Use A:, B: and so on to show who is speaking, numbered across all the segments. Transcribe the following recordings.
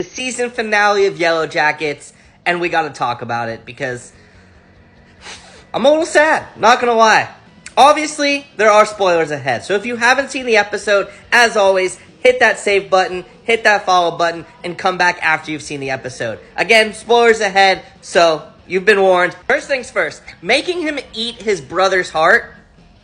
A: the season finale of Yellowjackets, and we gotta talk about it because I'm a little sad, not gonna lie. Obviously, there are spoilers ahead, so if you haven't seen the episode, as always, hit that save button, hit that follow button, and come back after you've seen the episode. Again, spoilers ahead, so you've been warned. First things first, making him eat his brother's heart,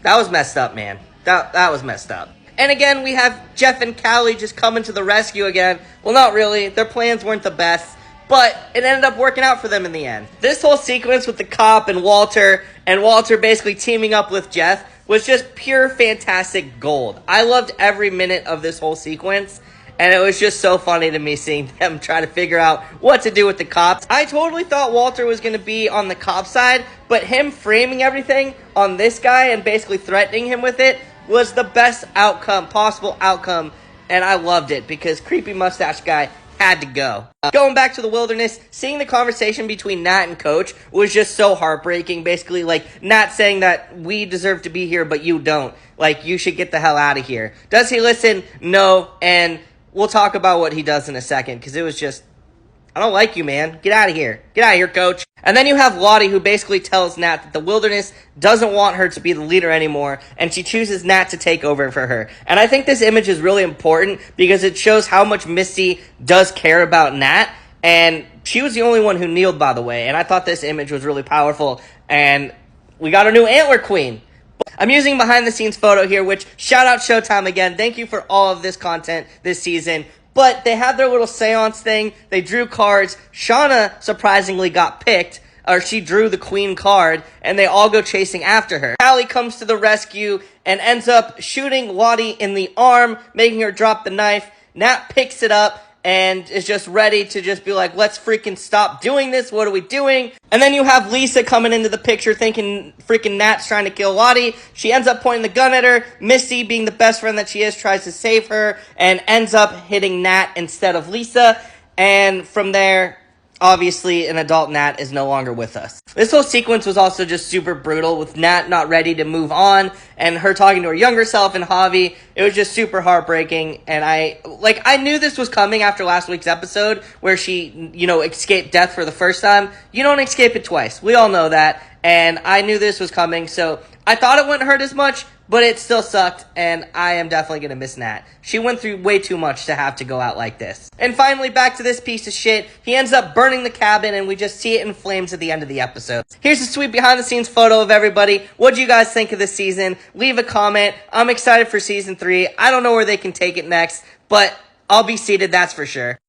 A: that was messed up, man. That was messed up. And again, we have Jeff and Callie just coming to the rescue again. Well, not really. Their plans weren't the best, but it ended up working out for them in the end. This whole sequence with the cop and Walter basically teaming up with Jeff was just pure fantastic gold. I loved every minute of this whole sequence, and it was just so funny to me seeing them try to figure out what to do with the cops. I totally thought Walter was going to be on the cop side, but him framing everything on this guy and basically threatening him with it was the best possible outcome, and I loved it because creepy mustache guy had to go. Going back to the wilderness, seeing the conversation between Nat and Coach was just so heartbreaking. Basically, like, Nat saying that we deserve to be here, but you don't. Like, you should get the hell out of here. Does he listen? No, and we'll talk about what he does in a second, because it was just, I don't like you, man. Get out of here. Get out of here, Coach. And then you have Lottie, who basically tells Nat that the wilderness doesn't want her to be the leader anymore, and she chooses Nat to take over for her. And I think this image is really important because it shows how much Misty does care about Nat, and she was the only one who kneeled, by the way, and I thought this image was really powerful, and we got a new antler queen. I'm using behind-the-scenes photo here, which, shout out Showtime again. Thank you for all of this content this season. But they had their little seance thing. They drew cards. Shauna surprisingly got picked, or she drew the queen card, and they all go chasing after her. Callie comes to the rescue and ends up shooting Lottie in the arm, making her drop the knife. Nat picks it up and is just ready to just be like, let's freaking stop doing this. What are we doing? And then you have Lisa coming into the picture thinking freaking Nat's trying to kill Lottie. She ends up pointing the gun at her. Misty, being the best friend that she is, tries to save her and ends up hitting Nat instead of Lisa. And from there, obviously, an adult Nat is no longer with us. This whole sequence was also just super brutal, with Nat not ready to move on, and her talking to her younger self and Javi. It was just super heartbreaking, and I knew this was coming after last week's episode, where she, escaped death for the first time. You don't escape it twice. We all know that, and I knew this was coming, so I thought it wouldn't hurt as much, but it still sucked, and I am definitely going to miss Nat. She went through way too much to have to go out like this. And finally, back to this piece of shit. He ends up burning the cabin, and we just see it in flames at the end of the episode. Here's a sweet behind-the-scenes photo of everybody. What do you guys think of this season? Leave a comment. I'm excited for Season 3. I don't know where they can take it next, but I'll be seated, that's for sure.